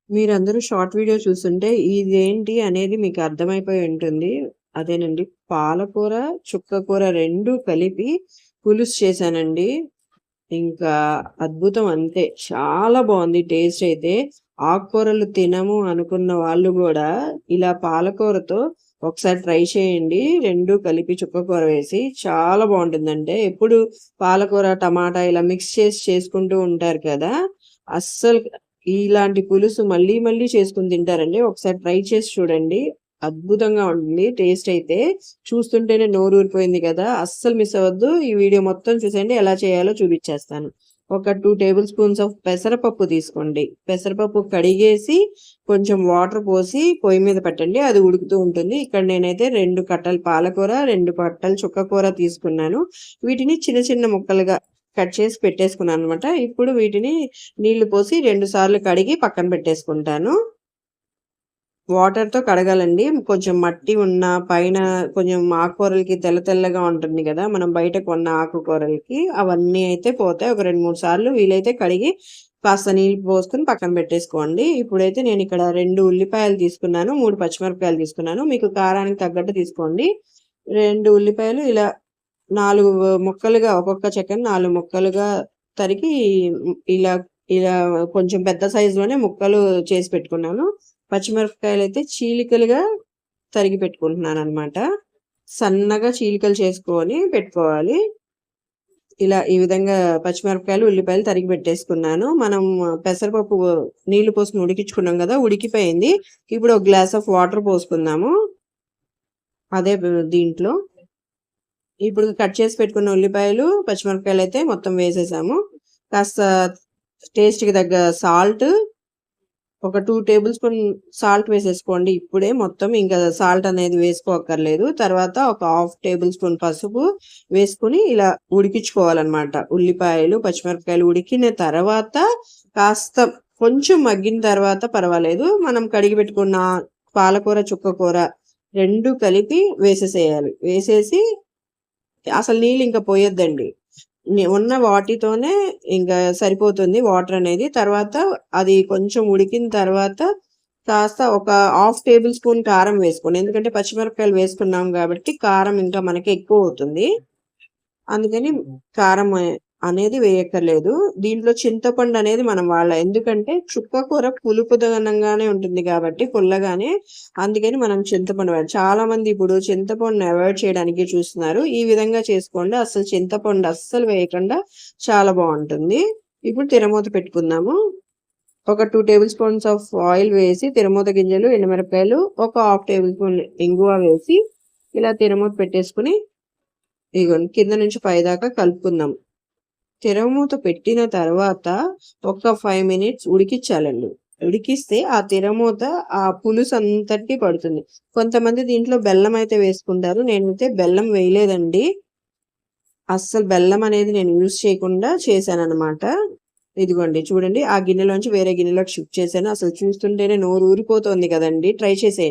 మీరందరూ short video చూస్తుంటే ఇదేంటి అనేది మీకు అర్థమైపోయి ఉంటుంది. అదేనండి పాలకూర, చుక్కకూర 2 కలిపి పులుసు చేశానండి. ఇంకా అద్భుతం అంతే. చాలా బావుంది టేస్ట్ అయితే. ఆకుకూరలు తినము అనుకున్న వాళ్ళు గూడా ఇలా పాలకూరతో ఒకసారి ట్రై చేయండి. 2 కలిపి చుక్కకూర వేసి చాలా బావుంటుందంటే ఎప్పుడు పాలకూర, టమాటా ఇలా మిక్స్ చేసి చేసుకుంటూ ఉంటారు కదా! అస్సలు ఇలాంటి పులుసు మళ్ళీ మళ్ళీ చేసుకొని తింటారండి. ఒకసారి ట్రై చేసి చూడండి. అద్భుతంగా ఉంటుంది టేస్ట్ అయితే. చూస్తుంటేనే నోరూరిపోయింది కదా! అస్సలు మిస్ అవ్వద్దు. ఈ వీడియో మొత్తం చూసేయండి. ఎలా చేయాలో చూపిచ్చేస్తాను. ఒక 2 టేబుల్ స్పూన్స్ ఆఫ్ పెసరపప్పు తీసుకోండి. పెసరపప్పు కడిగేసి కొంచెం వాటర్ పోసి పొయ్యి మీద పెట్టండి. అది ఉడుకుతూ ఉంటుంది. ఇక్కడ నేనైతే 2 కట్టలు పాలకూర, 2 కట్టలు చుక్కకూర తీసుకున్నాను. వీటిని చిన్న చిన్న ముక్కలుగా కట్ చేసి పెట్టేసుకున్నాననమాట. ఇప్పుడు వీటిని నీళ్లు పోసి 2 సార్లు కడిగి పక్కన పెట్టేసుకుంటాను. వాటర్‌తో కడగాలండి. కొంచెం మట్టి ఉన్న పైన కొంచెం ఆకుకూరలకి తెల్ల తెల్లగా ఉంటుంది గదా! మనం బయట కొన్న ఆకుకూరలకి అవన్నీ అయితే పోతాయి. ఒక 2, 3 సార్లు వీలైతే కడిగి కాస్త నీళ్ళు పోసుకొని పక్కన పెట్టేసుకోండి. ఇప్పుడైతే నేనిక్కడ 2 ఉల్లిపాయలు తీసుకున్నాను. 3 పచ్చిమిరపకాయలు తీసుకున్నాను. మీకు కారానికి తగ్గట్టు తీసుకోండి. 2 ఉల్లిపాయలు ఇలా 4 ముక్కలుగా ఒక్కొక్క చెక్కని 4 ముక్కలుగా తరిగి ఇలా ఇలా కొంచెం పెద్ద సైజులోనే ముక్కలు చేసి పెట్టుకున్నాను. పచ్చిమిరపకాయలైతే చీలికలుగా తరిగి పెట్టుకుంటున్నాననమాట. సన్నగా చీలికలు చేసుకొని పెట్టుకోవాలి. ఇలా ఈ విధంగా పచ్చిమిరపకాయలు, ఉల్లిపాయలు తరిగి పెట్టేసుకున్నాను. మనం పెసరపప్పు నీళ్లు పోసుకొని ఉడికించుకున్నాం గదా! ఉడికిపోయింది. ఇప్పుడు ఒక గ్లాస్ ఆఫ్ వాటర్ పోసుకుందాము. అదే దీంట్లో. ఇప్పుడు కట్ చేసి పెట్టుకున్న ఉల్లిపాయలు, పచ్చిమిరపకాయలైతే మొత్తం వేసేసాము. కాస్త టేస్ట్‌కి తగ్గ సాల్ట్ ఒక 2 టేబుల్ స్పూన్ సాల్ట్ వేసేసుకోండి ఇప్పుడే మొత్తం. ఇంకా సాల్ట్ అనేది వేసుకోక్కర్లేదు. తర్వాత ఒక హాఫ్ టేబుల్ స్పూన్ పసుపు వేసుకొని ఇలా ఉడికించుకోవాలన్నమాట. ఉల్లిపాయలు, పచ్చిమిరపకాయలు ఉడికిన తర్వాత కాస్త కొంచెం మగ్గిన తర్వాత పర్వాలేదు. మనం కడిగి పెట్టుకున్న పాలకూర, చుక్కకూర 2 కలిపి వేసేసేయాలి. వేసేసి అసలు నీళ్ళు ఇంకా పోయొద్దండి. ఉన్న వాటితోనే ఇంకా సరిపోతుంది వాటర్ అనేది. తర్వాత అది కొంచెం ఉడికిన తర్వాత కాస్త ఒక హాఫ్ టేబుల్ స్పూన్ కారం వేసుకోండి. ఎందుకంటే పచ్చిమిరపకాయలు వేసుకున్నాం కాబట్టి కారం ఇంకా మనకి ఎక్కువ అవుతుంది. అందుకని కారం అనేది వేయక్కర్లేదు. దీంట్లో చింతపండు అనేది మనం ఎందుకంటే చుక్కకూర పులుపుదనంగానే ఉంటుంది కాబట్టి పుల్లగానే. అందుకని మనం చింతపండు చాలా మంది ఇప్పుడు చింతపండుని అవాయిడ్ చేయడానికి చూస్తున్నారు. ఈ విధంగా చేసుకోండి. అసలు చింతపండు అస్సలు వేయకుండా చాలా బాగుంటుంది. ఇప్పుడు తిరమూత పెట్టుకుందాము. ఒక 2 టేబుల్ స్పూన్స్ ఆఫ్ ఆయిల్ వేసి తిరమూత గింజలు, ఎండుమిరపకాయలు, ఒక హాఫ్ టేబుల్ స్పూన్ ఇంగువ వేసి ఇలా తిరమూత పెట్టేసుకుని ఇగోండి కింద నుంచి పైదాకా కలుపుకుందాం. తిరమూత పెట్టిన తర్వాత ఒక 5 మినిట్స్ ఉడికించాలండి. ఉడికిస్తే ఆ తిరమూత ఆ పులుసు అంతటికి పడుతుంది. కొంతమంది దీంట్లో బెల్లం అయితే వేసుకుంటారు. నేనైతే బెల్లం వేయలేదండి. అస్సలు బెల్లం అనేది నేను యూజ్ చేయకుండా చేశాననమాట. ఇదిగోండి చూడండి ఆ గిన్నెలోంచి వేరే గిన్నెలోకి షిఫ్ట్ చేశాను. అసలు చూస్తుంటేనే నోరు ఊరిపోతోంది కదండీ! ట్రై చేసేయండి.